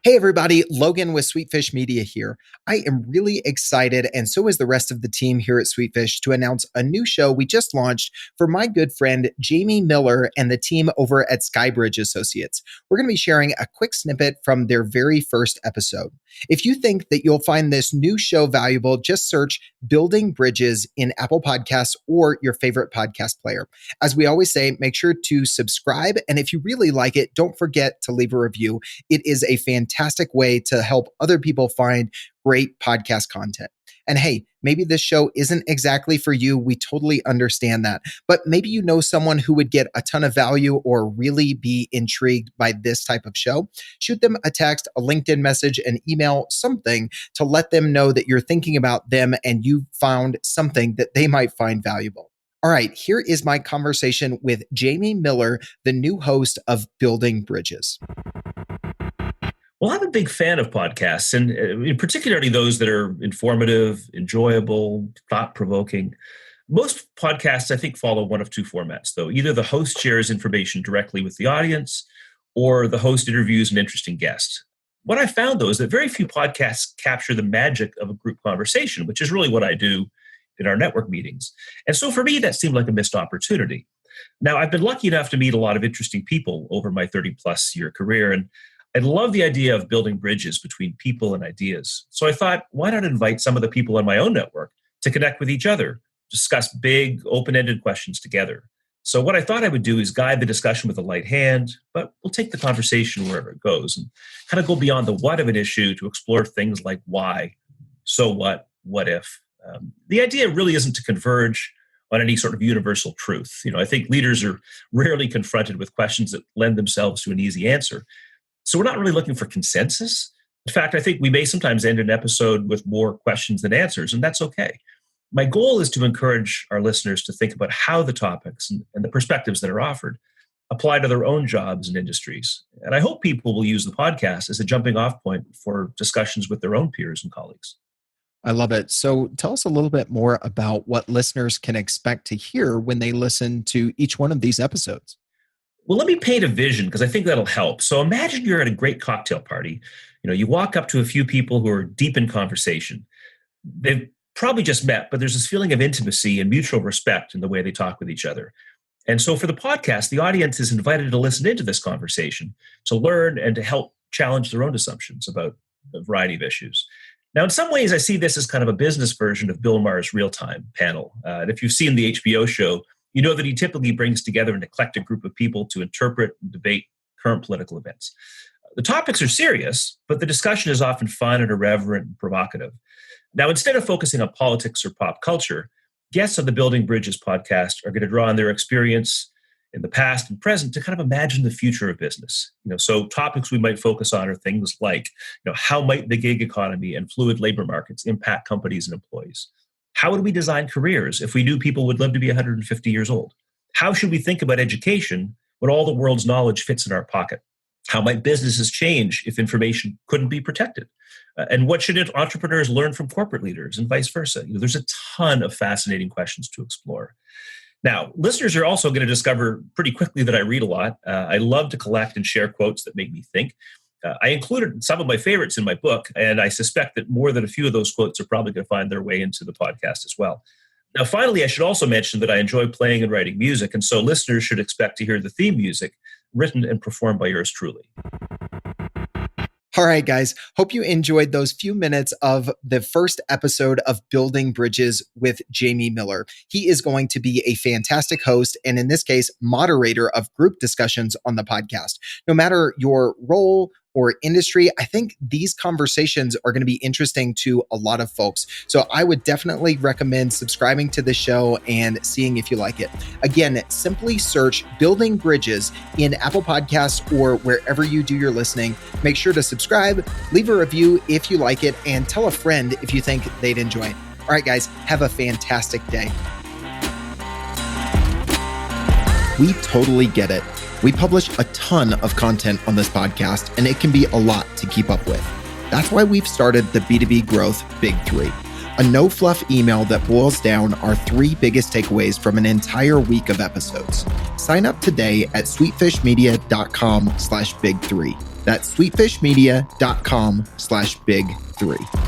Hey everybody, Logan with Sweetfish Media here. I am really excited, and so is the rest of the team here at Sweetfish, to announce a new show we just launched for my good friend Jamie Millar and the team over at SkyBridge Associates. We're going to be sharing a quick snippet from their very first episode. If you think that you'll find this new show valuable, just search Building Bridges in Apple Podcasts or your favorite podcast player. As we always say, make sure to subscribe, and if you really like it, don't forget to leave a review. It is a fantastic way to help other people find great podcast content. And hey, maybe this show isn't exactly for you. We totally understand that. But maybe you know someone who would get a ton of value or really be intrigued by this type of show. Shoot them a text, a LinkedIn message, an email, something to let them know that you're thinking about them and you found something that they might find valuable. All right, here is my conversation with Jamie Millar, the new host of Building Bridges. Well, I'm a big fan of podcasts, and particularly those that are informative, enjoyable, thought-provoking. Most podcasts, I think, follow one of two formats, though. Either the host shares information directly with the audience, or the host interviews an interesting guest. What I found, though, is that very few podcasts capture the magic of a group conversation, which is really what I do in our network meetings. And so for me, that seemed like a missed opportunity. Now, I've been lucky enough to meet a lot of interesting people over my 30-plus year career, and I love the idea of building bridges between people and ideas. So I thought, why not invite some of the people in my own network to connect with each other, discuss big, open-ended questions together. So what I thought I would do is guide the discussion with a light hand, but we'll take the conversation wherever it goes and kind of go beyond the what of an issue to explore things like why, so what if. The idea really isn't to converge on any sort of universal truth. I think leaders are rarely confronted with questions that lend themselves to an easy answer. So we're not really looking for consensus. In fact, I think we may sometimes end an episode with more questions than answers, and that's okay. My goal is to encourage our listeners to think about how the topics and the perspectives that are offered apply to their own jobs and industries. And I hope people will use the podcast as a jumping off point for discussions with their own peers and colleagues. I love it. So tell us a little bit more about what listeners can expect to hear when they listen to each one of these episodes. Well, let me paint a vision because I think that'll help. So imagine you're at a great cocktail party. You walk up to a few people who are deep in conversation. They've probably just met, but there's this feeling of intimacy and mutual respect in the way they talk with each other. And so for the podcast, the audience is invited to listen into this conversation, to learn and to help challenge their own assumptions about a variety of issues. Now, in some ways, I see this as kind of a business version of Bill Maher's Real-Time panel. And if you've seen the HBO show, you know that he typically brings together an eclectic group of people to interpret and debate current political events. The topics are serious, but the discussion is often fun and irreverent and provocative. Now, instead of focusing on politics or pop culture, guests on the Building Bridges podcast are going to draw on their experience in the past and present to kind of imagine the future of business. So topics we might focus on are things like, how might the gig economy and fluid labor markets impact companies and employees? How would we design careers if we knew people would live to be 150 years old? How should we think about education when all the world's knowledge fits in our pocket? How might businesses change if information couldn't be protected? And what should entrepreneurs learn from corporate leaders and vice versa? There's a ton of fascinating questions to explore. Now, listeners are also going to discover pretty quickly that I read a lot. I love to collect and share quotes that make me think. I included some of my favorites in my book, and I suspect that more than a few of those quotes are probably going to find their way into the podcast as well. Now, finally, I should also mention that I enjoy playing and writing music, and so listeners should expect to hear the theme music written and performed by yours truly. All right, guys. Hope you enjoyed those few minutes of the first episode of Building Bridges with Jamie Millar. He is going to be a fantastic host and, in this case, moderator of group discussions on the podcast. No matter your role or industry, I think these conversations are going to be interesting to a lot of folks. So I would definitely recommend subscribing to the show and seeing if you like it. Again, simply search Building Bridges in Apple Podcasts or wherever you do your listening. Make sure to subscribe, leave a review if you like it, and tell a friend if you think they'd enjoy it. All right, guys, have a fantastic day. We totally get it. We publish a ton of content on this podcast, and it can be a lot to keep up with. That's why we've started the B2B Growth Big 3. a no-fluff email that boils down our 3 biggest takeaways from an entire week of episodes. Sign up today at sweetfishmedia.com/big3. That's sweetfishmedia.com/big3.